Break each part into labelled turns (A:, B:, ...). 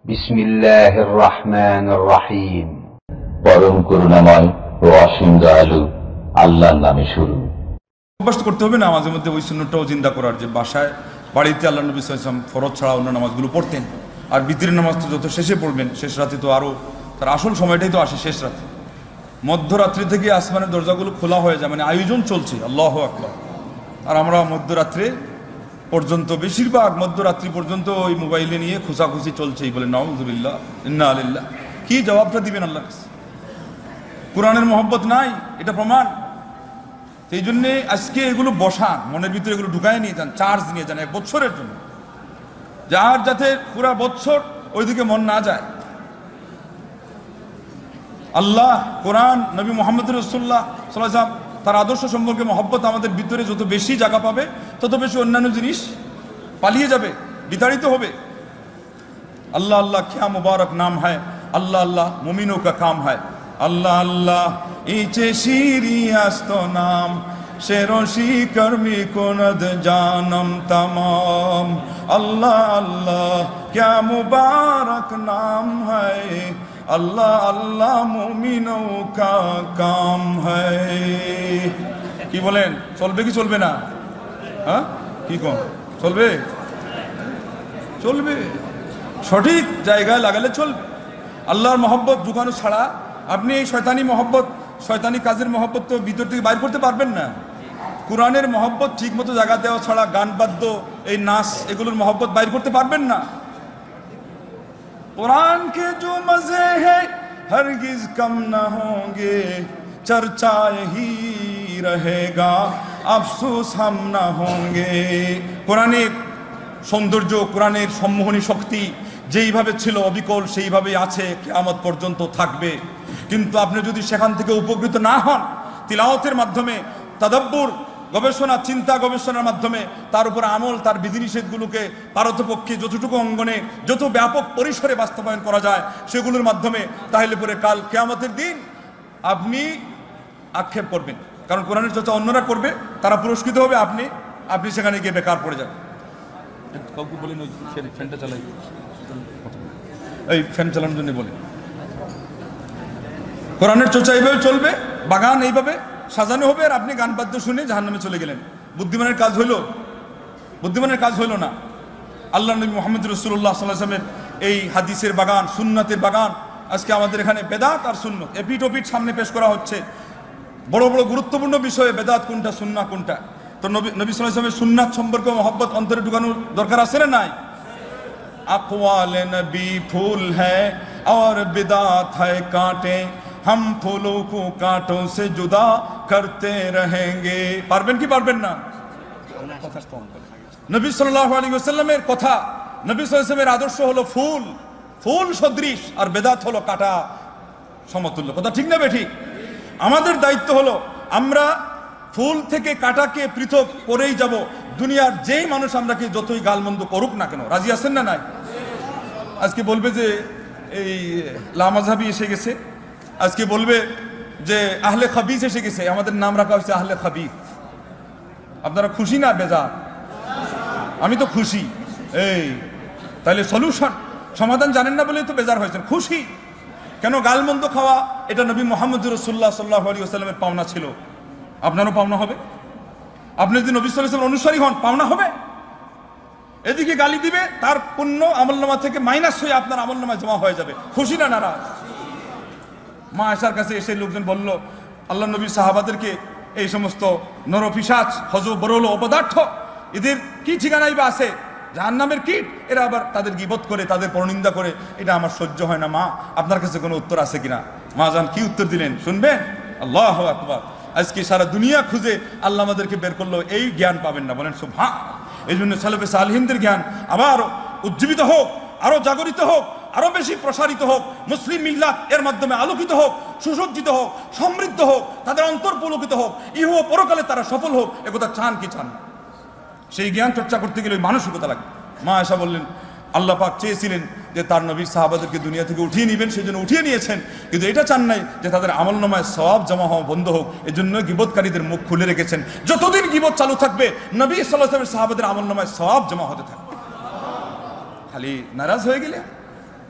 A: বিসমিল্লাহির রহমানির রহিম।
B: পরম করুণাময় ও অসীম দয়ালু আল্লাহর নামে শুরু।
C: অভ্যাস করতে হবে না মাঝে মধ্যে ওই সুন্নতটাও চিন্তা করার, যে বাসায় বাড়িতে আল্লাহ নবী সাল্লাল্লাহু আলাইহি ওয়াসাল্লাম ফরজ ছাড়া অন্য নামাজগুলো পড়তেন, আর বিতরের নামাজ তো যত শেষে পড়বেন, শেষ রাতে তো আরও তার আসল সময়টাই তো আসে শেষ রাতে। মধ্যরাত্রি থেকে আসমানের দরজাগুলো খোলা হয়ে যায়, মানে আয়োজন চলছে, আল্লাহু আকবার। আর আমরা মধ্যরাত্রে পর্যন্ত, বেশিরভাগ মধ্যরাত্রি পর্যন্ত ওই মোবাইলে নিয়ে খুশাখুশি চলছেই, বলে নাউযুবিল্লাহ ইন্না লিল্লাহ। কি জবাবটা দিবেন আল্লাহর কাছে? কোরআনের মহব্বত নাই, এটা প্রমাণ। সেই জন্যে আজকে এগুলো বসান, মনের ভিতরে এগুলো ঢুকায় নিয়ে যান, চার্জ নিয়ে যান 1 বছরের জন্য, যার যাতে পুরা বছর ওইদিকে মন না যায়। আল্লাহ, কোরআন, নবী মুহাম্মদ রাসূলুল্লাহ সাল্লাল্লাহু আলাইহি ওয়াসাল্লাম, তার আদর্শ সম্পর্কে মহব্বত আমাদের ভিতরে যত বেশি জায়গা পাবে, তত বেশি অন্যান্য জিনিস পালিয়ে যাবে, বিতাড়িত হবে। আল্লাহ আল্লাহ क्या मुबारक नाम है, अल्लाह अल्लाह मुमिनों का काम है। अल्लाह अल्लाह इचे शीरी आस्तो नाम, शेरोशी कर्मी कुनद जानम तमाम। अल्लाह अल्लाह क्या मुबारक नाम है, अल्लाह अल्लाह मुमिनों का काम है। কি বলেন, চলবে কি চলবে না? হ্যাঁ, কি কোন চলবে? চলবে, সঠিক জায়গায় লাগালে চলবে। আল্লাহর মহব্বত ঢুকানো ছাড়া আপনি এই শয়তানি মহব্বত, শয়তানি কাজের মহব্বত তো ভিতর থেকে বাইর করতে পারবেন না। কোরআনের মহব্বত ঠিক মতো জায়গা দেওয়া ছাড়া গান বাদ্য, এই নাচ, এগুলোর মহব্বত বাইর করতে পারবেন না। কোরআন কে जो मजे है हरगिज कम न होंगे, चर्चा यही रहेगा अफसोस हम न होंगे। কোরআনের সৌন্দর্য, কোরআনের সম্মোহনী শক্তি যেইভাবে ছিল অবিকল সেইভাবেই আছে, কিয়ামত পর্যন্ত থাকবে। কিন্তু আপনি যদি সেখান থেকে উপকৃত না হন, তিলাওয়াতের মাধ্যমে, তাদাব্বুর, গবেষণা, চিন্তা গবেষণার মাধ্যমে, তার উপর আমল, তার বিধিনিষেধগুলোকে পারতপক্ষে যতটুকু অঙ্গনে, যত ব্যাপক পরিসরে বাস্তবায়ন করা যায় সেগুলোর মাধ্যমে, তাহলে পরে কাল কিয়ামতের দিন আপনি আক্ষেপ করবেন। কারণ কোরআনের চর্চা অন্যরা করবে, তারা পুরস্কৃত হবে, আপনি সেখানে গিয়ে বেকার পড়ে যাবেন। কাউকে বলেন ওই ফ্যানটা চালাই, এই ফ্যান চালানোর জন্য বলেন। কোরআনের চর্চা এইভাবে চলবে, বাগান এইভাবে সাজানো হবে, আর আপনি গান বাদ্য শুনে জাহান্নামে চলে গেলেন। বুদ্ধিমানের কাজ হইল? বুদ্ধিমানের কাজ হইল না। আল্লাহ নবী মুহাম্মদ রাসূলুল্লাহ সাল্লাল্লাহু আলাইহি ওয়াসাল্লামের এই হাদিসের বাগান, সুন্নাতের বাগান, আজকে আমাদের এখানে বেদাত আর সুন্নত এপিট ওপিট সামনে পেশ করা হচ্ছে। বড় বড় গুরুত্বপূর্ণ বিষয়ে বেদাত কোনটা, সুন্নাহ কোনটা। তো নবী সাল্লাল্লাহু আলাইহি ওয়াসাল্লামের সুন্নাত সম্পর্কে মহব্বত অন্তরে ঢুকানোর দরকার আছে না নাই? আকওয়ালে নবী ফুল হ্যায় और बिदात है कांटे, हम फूलों को कांटों से जुदा करते रहेंगे। পারবেন কি পারবেন না? নবী সাল্লাল্লাহু আলাইহি ওয়াসাল্লামের কথা, নবী সাল্লাল্লাহু আলাইহি ওয়াসাল্লামের আদর্শ হলো ফুল, ফুল সদৃশ, আর বেদাত হলো কাঁটা সমতুল্য। কথা ঠিক না বেঠিক? আমাদের দায়িত্ব হলো আমরা ফুল থেকে কাঁটাকে পৃথক করেই যাব। দুনিয়ার যেই মানুষ আমরাকে যতই গালমন্দ করুক না কেন, রাজি আছেন না নাই? আজকে বলবে যে এই লামাযহাবি এসে গেছে, আজকে বলবে যে আহলে খাবিস এসে গেছে, আমাদের নাম রাখা হয়েছে আহলে খাবিস। আপনারা খুশি না বেজার? আমি তো খুশি। এই তাহলে সলিউশন, সমাধান জানেন না বলেই তো বেজার হয়েছেন। খুশি কেন? গালমন্দ খাওয়া এটা নবী মুহাম্মদ রাসূলুল্লাহ সাল্লাল্লাহু আলাইহি ওয়াসাল্লামের পাওনা ছিল, আপনারও পাওনা হবে। আপনি যদি নবী সাল্লাল্লাহু আলাইহি ওয়াসাল্লামের অনুসারী হন, পাওনা হবে। এদিকে গালি দিবে, তার পুণ্য আমলনামা থেকে মাইনাস হয়ে আপনার আমলনামায় জমা হয়ে যাবে। খুশি না নারাজ? মা আয়েশার কাছে এসে লোকজন বলল, আল্লাহ নবী সাহাবাদেরকে এই সমস্ত নরপিশাচ, হজ বরল অপদার্থ, এদের কি ঠিকানাই বা আছে? জাহান্নামের কীট, এরা আবার তাদের গীবত করে, তাদের পরনিন্দা করে, এটা আমার সহ্য হয় না। মা, আপনার কাছে কোনো উত্তর আছে কিনা? মা জান কি উত্তর দিলেন শুনবেন? আল্লাহু আকবার। আজকে সারা দুনিয়া খুঁজে আল্লাহ আমাদেরকে বের করলো, এই জ্ঞান পাবেন না। বলেন সুবহান। এই জন্য সালেফে সালেহিনদের জ্ঞান আবার উজ্জীবিত হোক, আরো জাগরিত হোক, আরো বেশি প্রসারিত হোক, মুসলিম মিল্লাত এর মাধ্যমে আলোকিত হোক, সুসজ্জিত হোক, সমৃদ্ধ হোক, তাদের অন্তর পুলকিত হোক, ইহ পরকালে তারা সফল হোক। একথা চান কি চান? সেই জ্ঞান চর্চা করতে গেলে মানসিকতা লাগে। মা আয়েশা বললেন, আল্লাহ পাক চেয়েছিলেন যে তার নবী সাহাবাদেরকে দুনিয়া থেকে উঠিয়ে নেবেন, সেই জন্য উঠিয়ে নিয়েছেন, কিন্তু এটা চান নাই যে তাদের আমলনামায় সওয়াব জমা হওয়া বন্ধ হোক। এজন্য গীবতকারীদের মুখ খুলে রেখেছেন। যতদিন গীবত চালু থাকবে, নবী সাল্লাল্লাহু আলাইহি ওয়াসাল্লামের সাহাবাদের আমলনামায় সওয়াব জমা হতে থাকবে। খালি নারাজ হয়ে গেলে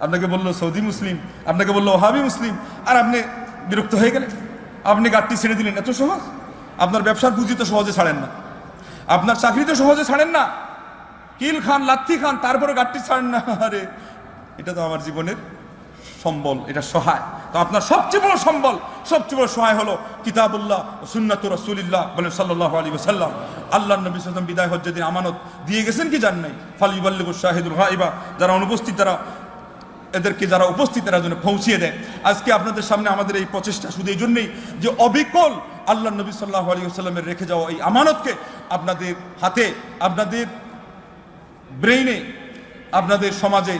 C: আপনাকে বললো সৌদি মুসলিম, আপনাকে বললো ওহাবি মুসলিম, আর আপনি বিরক্ত হয়ে গেলেন, আপনি গাড়টি ছেড়ে দিলেন। এত সহজ? আপনার ব্যবসার পুঁজি তো সহজে ছাড়েন না, আপনার চাকরি তো সহজে ছাড়েন না, কিল খান লাথি খান তারপরে গাড়টি ছাড়েন না। আরে এটা তো আমার জীবনের সম্বল, এটা সহায়। তো আপনার সবচেয়ে বড় সম্বল, সবচেয়ে বড় সহায় হলো কিতাবুল্লাহ ও সুন্নাতুর রাসূলিল্লাহ বলেন সাল্লাল্লাহু আলাইহি ওয়াসাল্লাম। আল্লাহর নবী সাল্লাল্লাহু আলাইহি ওয়াসাল্লাম বিদায় হজ্জের দিন আমানত দিয়ে গেছেন কি জান নাই? ফালিবাল্লিগুশ শাহিদুল গায়বা, যারা অনুপস্থিত তারা এদেরকে, যারা উপস্থিত তারা যেন পৌঁছিয়ে দেয়। আজকে আপনাদের সামনে আমাদের এই প্রচেষ্টা শুধু এই জন্যই যে অবিকল আল্লাহর নবী সাল্লাল্লাহু আলাইহি ওয়াসাল্লামের রেখে যাওয়া এই আমানতকে আপনাদের হাতে, আপনাদের ব্রেইনে, আপনাদের সমাজে,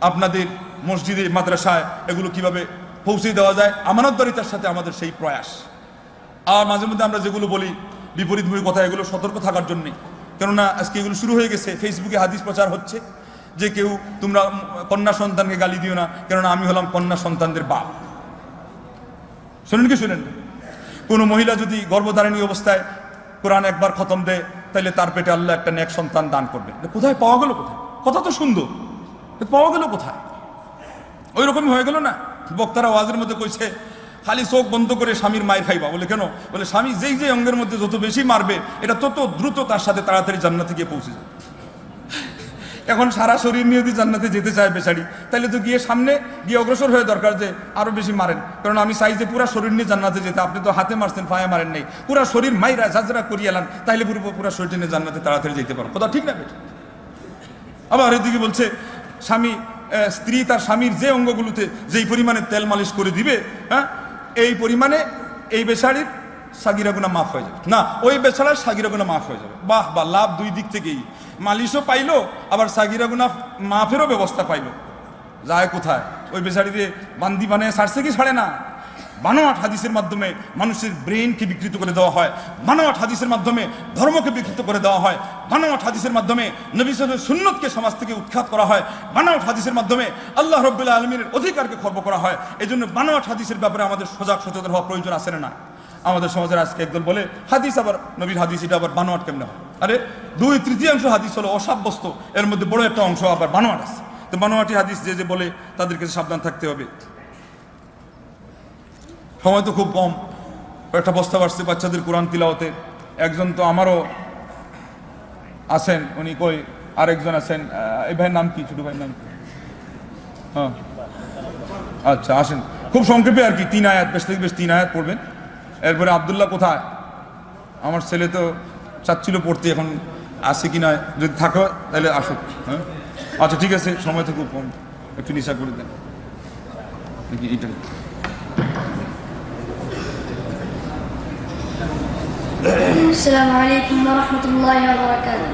C: আপনাদের মসজিদে, মাদ্রাসায় এগুলো কিভাবে পৌঁছে দেওয়া যায়, আমানতদারিতার সাথে আমাদের সেই প্রয়াস। আর মাঝে মধ্যে আমরা যেগুলো বলি বিপরীতমুখী কথা, এগুলো সতর্ক থাকার জন্যে। কেননা আজকে এগুলো শুরু হয়ে গেছে, ফেসবুকে হাদিস প্রচার হচ্ছে যে কেউ তোমরা কন্যা সন্তানকে গালি দিও না, কেননা আমি হলাম কন্যা সন্তানদের বাপ। শোনেন কি শোনেন? কোনো মহিলা যদি গর্ভধারিণী অবস্থায় কোরআন একবার খতম দেয়, তাহলে তার পেটে আল্লাহ একটা নেক সন্তান দান করবে। কোথায় পাওয়া গেল? কোথায়? কথা তো সুন্দর, পাওয়া গেল কোথায়? ওই রকমই হয়ে গেল না? বক্তারা ওয়াজের মধ্যে কইছে খালি চোখ বন্ধ করে স্বামীর মায়ের খাইবা। বলে কেন? বলে স্বামী যেই যে অঙ্গের মধ্যে যত বেশি মারবে, এটা তত দ্রুত তার সাথে তাড়াতাড়ি জান্নাতে গিয়ে পৌঁছে যাবে। এখন সারা শরীর নিয়ে যদি জান্নাতে যেতে চায় বেচারি, তাহলে তো গিয়ে সামনে গিয়ে অগ্রসর হয়ে দরকার যে আরো বেশি মারেন। কারণ আমি চাই যে পুরা শরীর নিয়ে জান্নাতে যেতে, আপনি তো হাতে মারছেন, পায়ে মারেন নাই, পুরা শরীর মাইরা ঝাঁঝরা করিয়ে এলান, তাইলে পুরা শরীর নিয়ে জান্নাতে তাড়াতাড়ি যেতে পারো। কথা ঠিক না বেটা? আবার এদিকে বলছে স্বামী, স্ত্রী তার স্বামীর যে অঙ্গগুলোতে যেই পরিমাণে তেল মালিশ করে দিবে, হ্যাঁ, এই পরিমাণে এই বেচারির সাগিরা গুনাহ মাফ হয়ে যাবে। না, ওই বেচারার সাগিরা গুনাহ মাফ হয়ে যাবে। বাহ বাহ, লাভ দুই দিক থেকেই, মালিশও পাইলো, আবার সাগিরা গুনাহ মাফেরও ব্যবস্থা পাইলো। যায় কোথায়? ওই বেচারিতে বান্দি বানিয়ে ছাড়ছে কি ছাড়ে না? বানোয়াট হাদিসের মাধ্যমে মানুষের ব্রেনকে বিকৃত করে দেওয়া হয়, বানোয়াট হাদিসের মাধ্যমে ধর্মকে বিকৃত করে দেওয়া হয়, বানোয়াট হাদিসের মাধ্যমে নবী সাল্লাল্লাহু আলাইহি ওয়াসাল্লামের সুন্নতকে সমাজ থেকে উৎখাত করা হয়, বানোয়াট হাদিসের মাধ্যমে আল্লাহ রাব্বুল আলামিনের অধিকারকে খর্ব করা হয়। এই জন্য বানোয়াট হাদিসের ব্যাপারে আমাদের সজাগ সচেতন হওয়া প্রয়োজন আছে না? আমাদের সমাজের আজকে একদল বলে হাদিস আবার নবীর হাদিস, এটা আবার বানোয়াট কেমনে হয়? আরে 2/3 হাদিস হলো অসাব্যস্ত, এর মধ্যে বড় একটা অংশ আবার বানোয়াট আছে। তো বানোয়াটি হাদিস যে বলে তাদেরকে সাবধান থাকতে হবে। সময় তো খুব কম, একটা প্রস্তাব আসছে বাচ্চাদের কোরআন তিলাওয়াতে। একজন তো আমারও আছেন, উনি কই, আরেকজন আছেন, এই ভাইয়ের নাম কি? ছোট ভাইয়ের নাম কি? হ্যাঁ, আচ্ছা আসেন, খুব সংক্ষেপে আর কি 3 আয়াত, বেশ থেকে বেশ 3 আয়াত পড়বেন। এরপরে আব্দুল্লাহ কোথায়? আমার ছেলে তো চাচ্ছিল পড়তে, এখন আসে কি না, যদি থাকো তাহলে আসুক। হ্যাঁ আচ্ছা ঠিক আছে, সময় তো খুব কম, একটু নিশা করে দেন এইটা।
D: السلام عليكم ورحمة الله وبركاته.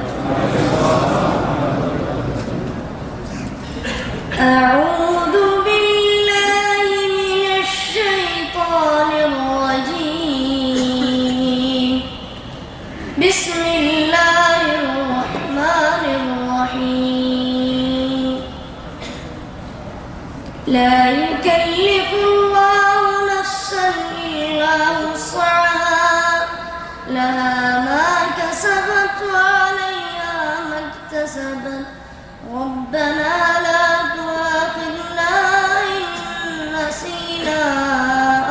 D: أعوذ بالله من الشيطان الرجيم. بسم الله الرحمن الرحيم. لا يكلف الله نفسا إلا وسعها لها ما كسبت وعليها ما اكتسبت ربنا لا تؤاخذنا إن نسينا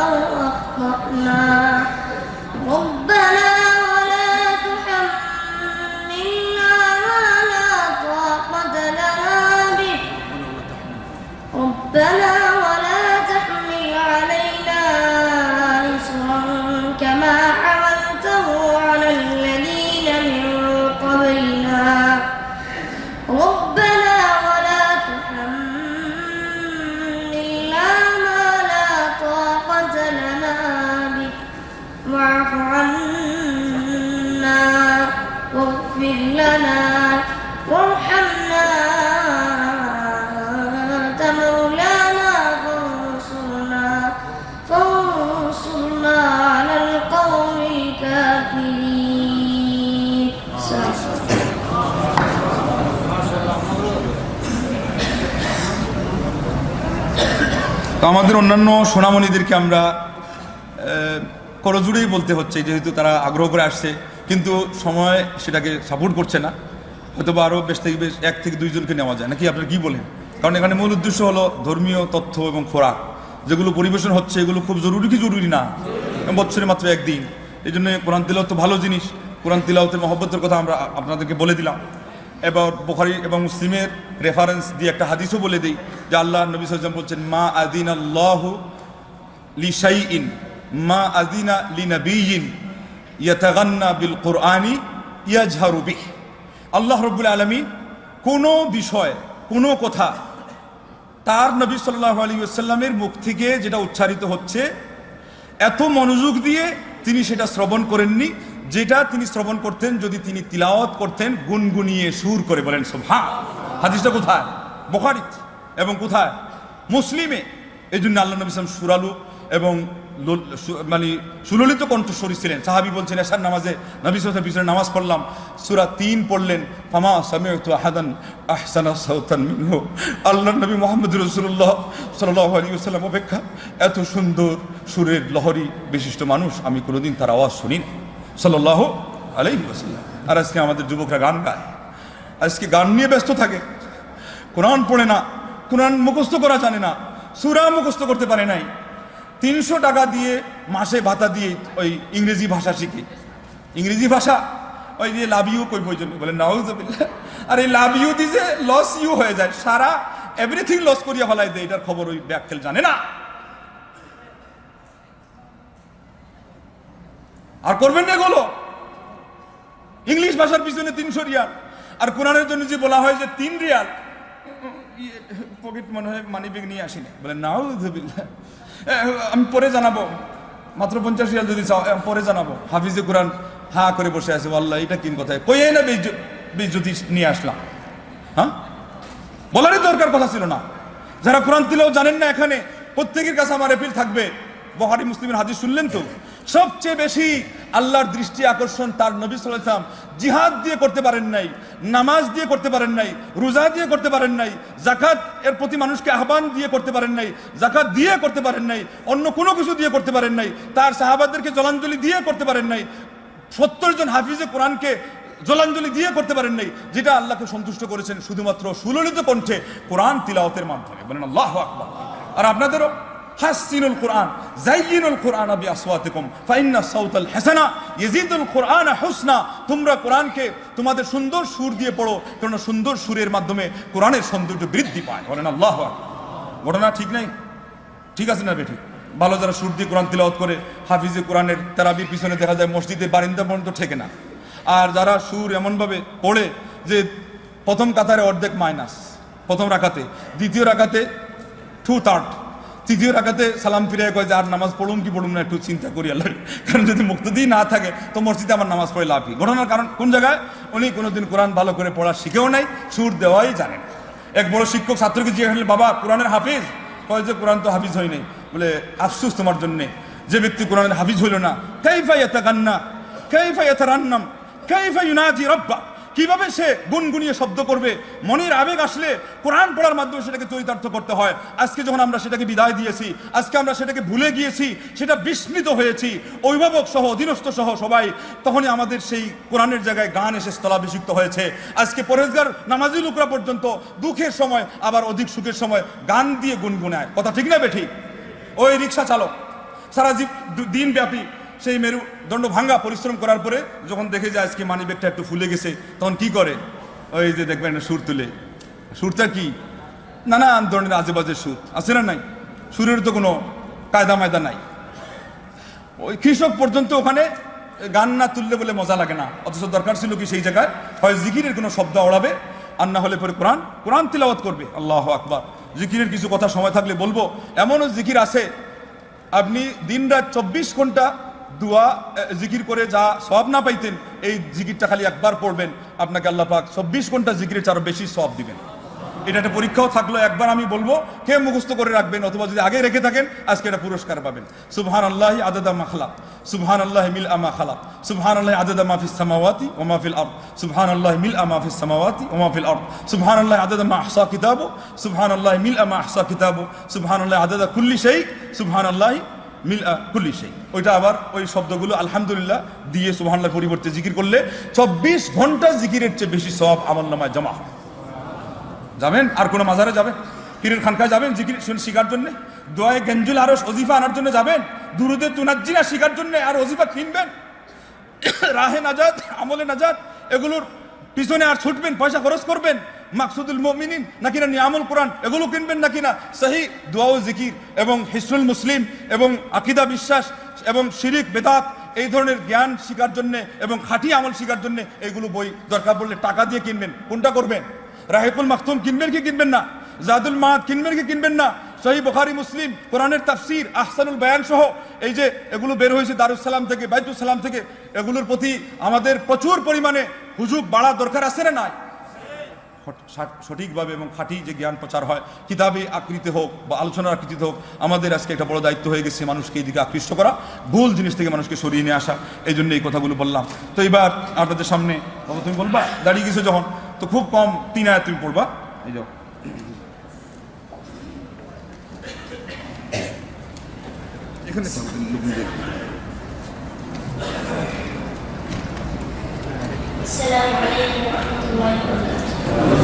D: أو أخطأنا ربنا ولا تحملنا ما لا طاقة لنا به ربنا ولا تحمل علينا إصرا كما حملته على الذين من قبلنا ربنا ولا تحملنا ما لا طاقة لنا به واعف عنا واغفر لنا وارحمنا أنت مولانا فانصرنا على القوم الكافرين.
C: তো আমাদের অন্যান্য সোনামণিদেরকে আমরা করজুড়েই বলতে হচ্ছে, যেহেতু তারা আগ্রহ করে আসছে, কিন্তু সময় সেটাকে সাপোর্ট করছে না। হয়তো বা আরও বেশ থেকে বেশ 1 থেকে 2 জনকে নেওয়া যায় নাকি? আপনারা কি বলেন? কারণ এখানে মূল উদ্দেশ্য হলো ধর্মীয় তথ্য এবং খোরাক যেগুলো পরিবেশন হচ্ছে এগুলো খুব জরুরি কি জরুরি না, বছরে মাত্র একদিন। এই জন্য কোরআন তিলাওয়াত তো ভালো জিনিস। কোরআন তিলাওয়াতের মহব্বতের কথা আমরা আপনাদেরকে বলে দিলাম। এবার বুখারী এবং মুসলিমের রেফারেন্স দিয়ে একটা হাদিসও বলে দিই যে আল্লাহ নবী সাল্লাল্লাহু আলাইহি ওয়াসাল্লাম বলছেন, মা আযিনাল্লাহু লিশাইইন মা আযিনা লিনাবিয়্যিন ইয়াতাগান্না বিল কুরআনি ইয়াজহারু বিহি। আল্লাহ রাব্বুল আলামিন কোনো বিষয় কোনো কথা তার নবী সাল্লাল্লাহু আলাইহি ওয়াসাল্লামের মুখ থেকে যেটা উচ্চারিত হচ্ছে এত মনোযোগ দিয়ে তিনি সেটা শ্রবণ করেননি, যেটা তিনি শ্রবণ করতেন যদি তিনি তিলাওয়াত করতেন গুনগুনিয়ে সুর করে। বলেন সুবহান। হাদিসটা কোথায়? বুখারীতে এবং কোথায়? মুসলিমে। এই জন্য আল্লাহ নবী সাল্লাল্লাহু আলাইহি ওয়াসাল্লাম সুরালু এবং মানে সুললিত কণ্ঠস্বরী ছিলেন। সাহাবী বলছেন, এশার নামাজে নবী সাল্লাল্লাহু আলাইহি ওয়াসাল্লামের পিছনে নামাজ পড়লাম, সূরা 3 পড়লেন, ফামা সামি'তু আহাদান আহসানা সাওতান মিনহু। আল্লাহর নবী মুহাম্মদ রাসূলুল্লাহ সাল্লাল্লাহু আলাইহি ওয়াসাল্লাম অপেক্ষা এত সুন্দর সুরের লহরী বিশিষ্ট মানুষ আমি কোনোদিন তার আওয়াজ শুনিনি সাল্লাল্লাহু আলাইহি ওয়াসাল্লাম। আর আজকে আমাদের যুবকরা গান গায়, আজকে গান নিয়ে ব্যস্ত থাকে, কোরআন পড়ে না, কোরআন মুখস্থ করা জানে না, সূরা মুখস্থ করতে পারে নাই। 300 টাকা দিয়ে মাসে ভাতা দিয়ে ওই ইংরেজি ভাষা শিখে, ইংরেজি ভাষা ওই যে লাভ ইউ কই প্রয়োজন বলে নাউজুবিল্লাহ। আর এই লাভ ইউ দিয়ে লস ইউ হয়ে যায়, সারা এভরিথিং লস করিয়া ফেলাই দেয়। এটার খবর ওই ব্যাককেল জানে না। আর করবেন না এগুলো। ইংলিশ ভাষার পিছনে 300 রিয়াল, আর কোরআনের জন্য যে বলা হয় যে 3 রিয়াল, পকেট মনে হয় মানি ব্যাগ নিয়ে আসিনি বলে নাউজুবিল্লাহ। আমি পরে জানাবো, মাত্র 50 রিয়াল যদি চাও পরে জানাবো। হাফিজে কোরআন হা করে বসে আছে, আল্লাহ এটা কিন কথায় কইয়ে না বেজ্জতি নিয়ে আসলাম। হ্যাঁ, বলারই দরকার কথা ছিল না। যারা কোরআন তিলাওয়াত জানেন না এখানে প্রত্যেকের কাছে আমার অ্যাপিল থাকবে, বুখারী মুসলিমের হাদিস শুনলেন তো, সবচেয়ে বেশি আল্লাহর দৃষ্টি আকর্ষণ তার নবী সাল্লাল্লাহু আলাইহি ওয়াসাল্লাম জিহাদ দিয়ে করতে পারেন নাই, নামাজ দিয়ে করতে পারেন নাই, রোজা দিয়ে করতে পারেন নাই, যাকাত এর প্রতি মানুষকে আহ্বান দিয়ে করতে পারেন নাই, যাকাত দিয়ে করতে পারেন নাই, অন্য কোনো কিছু দিয়ে করতে পারেন নাই, তার সাহাবাদেরকে জলাঞ্জলি দিয়ে করতে পারেন নাই, 70 জন হাফিজে কোরআনকে জলাঞ্জলি দিয়ে করতে পারেন নাই, যেটা আল্লাহকে সন্তুষ্ট করেছেন শুধুমাত্র সুললিত কণ্ঠে কোরআন তিলাওয়াতের মাধ্যমে। বলেন আল্লাহু আকবার। আর আপনাদেরও হাসিনুল কোরআন যায়িনুল কোরআন বিআসওয়াতিকুম ফাইন্না সাওতাল হাসানা ইয়াজিদুল কোরআন হুসনা। তোমরা কোরআনকে তোমাদের সুন্দর সুর দিয়ে পড়ো, কারণ সুন্দর সুরের মাধ্যমে কোরআনের সৌন্দর্য বৃদ্ধি পায়। বলেন আল্লাহু আকবার। ঘটনা ঠিক নাই? ঠিক আছে না বেঠিক? ভালো যারা সুর দিয়ে কোরআন তিলাওয়াত করে, হাফিজে কোরআনের তারাবির পিছনে দেখা যায় মসজিদের বারিন্দা পর্যন্ত ঠেকে না। আর যারা সুর এমনভাবে পড়ে যে প্রথম কাতারে অর্ধেক মাইনাস, প্রথম রাকাতে, দ্বিতীয় রাকাতে 2/3, তৃতীয় রাকাতে সালাম ফিরে কয় যে আর নামাজ পড়ুন কি পড়ুন না একটু চিন্তা করি আল্লাহ, কারণ যদি মুক্তদি না থাকে তো মসজিদে আমার নামাজ পড়ে লাভ কি। ঘটনার কারণ কোন জায়গায়? উনি কোনোদিন কোরআন ভালো করে পড়া শিখেও নাই, সুর দেওয়াই জানেন। এক বড় শিক্ষক ছাত্রকে জিজ্ঞাসা করলেন, বাবা কোরআনের হাফিজ? কয় যে কোরআন তো হাফিজ হয় নাই। বলে আফসোস তোমার জন্যে, যে ব্যক্তি কোরআনের হাফিজ হইল না। কাইফা ইয়াতাগান্না কাইফা ইয়াতারান্নাম কাইফা ইউনাজি রাব্বা, কিভাবে সে গুনগুনিয়ে শব্দ করবে? মনের আবেগ আসলে কোরআন পড়ার মাধ্যমে সেটাকে চরিতার্থ করতে হয়। আজকে যখন আমরা সেটাকে বিদায় দিয়েছি, আজকে আমরা সেটাকে ভুলে গিয়েছি, সেটা বিস্মৃত হয়েছি, অভিভাবক সহ অধীনস্থ সহ সবাই, তখনই আমাদের সেই কোরআনের জায়গায় গান এসে স্থলাভিষিক্ত হয়েছে। আজকে পরেশগার নামাজি লোকরা পর্যন্ত দুঃখের সময় আবার অধিক সুখের সময় গান দিয়ে গুনগুনায়। কথা ঠিক না বেঠিক? ওই রিক্সা চালক সারা দিন ব্যাপী সেই মেরুদণ্ড ভাঙ্গা পরিশ্রম করার পরে যখন দেখে যে আজকে মানি ব্যাগটা একটু ফুলে গেছে, তখন কি করে? ওই যে দেখবেন সুর তুলে। সুরটা কি? নানান ধরনের আজেবাজে সুর আছে না নাই? সুরের তো কোনো কায়দা মায়দা নাই। ওই কৃষক পর্যন্ত ওখানে গান না তুললে বলে মজা লাগে না, অথচ দরকার ছিল কি সেই জায়গায় হয় জিকিরের কোনো শব্দ ওড়াবে, আর না হলে পরে কোরআন তিলাওয়াত করবে। আল্লাহু আকবার। জিকিরের কিছু কথা সময় থাকলে বলবো। এমনও জিকির আছে আপনি দিন রাত 24 ঘন্টা দুয়া জিকির করে যা সওয়াব না পাইতেন, এই জিকিরটা খালি একবার পড়বেন, আপনাকে আল্লাহ পাক 24 ঘন্টা জিকিরের চারও বেশি সওয়াব দিবেন। এটা একটা পরীক্ষাও থাকলো। একবার আমি বলবো, কে মুখস্থ করে রাখবেন, অথবা যদি আগে রেখে থাকেন আজকে এটা পুরস্কার পাবেন। সুবহানাল্লাহি আদাদা মা খালাক, সুবহানাল্লাহি মিলআ মা খালাক, সুবহানাল্লাহি আদাদা মা ফিস সামাওয়াতি ওয়া মা ফিল আরদ, সুবহানাল্লাহি মিলআ মা ফিস সামাওয়াতি ওয়া মা ফিল আরদ, সুবহানাল্লাহি আদাদা মা আহসা কিতাবু, সুবহানাল্লাহি মিলআ মা আহসা কিতাবু, সুবহানাল্লাহি আদাদা কুল্লি শাই, সুবহানাল্লাহি মিলআ কুল্লি শাই। ওইটা আবার ওই শব্দগুলো আলহামদুলিল্লাহ দিয়ে সুবহানাল্লাহ পরিবর্তে জিকির করলে 24 ঘন্টা জিকিরের চেয়ে বেশি সওয়াব আমলনামায় জমা হয়। যাবেন? আর কোনো মাজারে যাবেন? পীরের খানকায় যাবেন জিকির শিখার জন্য? দোয়ায়ে গেঞ্জুল আরশ ওজিফা আনার জন্য যাবেন? দুরুদে তুনাজ্জিনা শিখার জন্য আর ওজিফা কিনবেন? রাহে নাজাত, আমলে নাজাত, এগুলোর পিছনে আর ছুটবেন, পয়সা খরচ করবেন? মাকসুদুল মুমিনিন নাকি না নিয়ামুল কোরআন এগুলো কিনবেন নাকি না সহি দোয়া ও জিকির এবং হিসনুল মুসলিম এবং আকীদা বিশ্বাস এবং শিরিক বেদাত এই ধরনের জ্ঞান শিখার জন্য এবং খাঁটি আমল শিখার জন্য এইগুলো বই দরকার পড়লে টাকা দিয়ে কিনবেন। কোনটা করবেন? রাহিকুল মাকতুম কিনবেন কি কিনবেন না? জাদুল মাআদ কিনবেন কি কিনবেন না? সহি বুখারী মুসলিম, কোরআনের তাফসীর, আহসানুল বায়ান সহ এই যে এগুলো বের হয়েছে দারুস সালাম থেকে, বাইতুল সালাম থেকে, এগুলোর প্রতি আমাদের প্রচুর পরিমাণে হুজুগ বাড়া দরকার আছে না নাই? সঠিকভাবে এবং খাঁটি যে জ্ঞান প্রচার হয়, কিতাবে আকৃতি হোক বা আলোচনার আকৃতিতে হোক, আমাদের আজকে একটা বড় দায়িত্ব হয়ে গেছে মানুষকে এই দিকে আকৃষ্ট করা, ভুল জিনিস থেকে মানুষকে সরিয়ে নিয়ে আসা। এই জন্য এই কথাগুলো বললাম। তো এবার আপনাদের সামনে, বাবা তুমি বলবা, দাঁড়িয়ে গেছো যখন, তো খুব কম 3 আয়াত তুমি পড়বা। এই যাও, এখানে
D: السلام عليكم ورحمة الله وبركاته.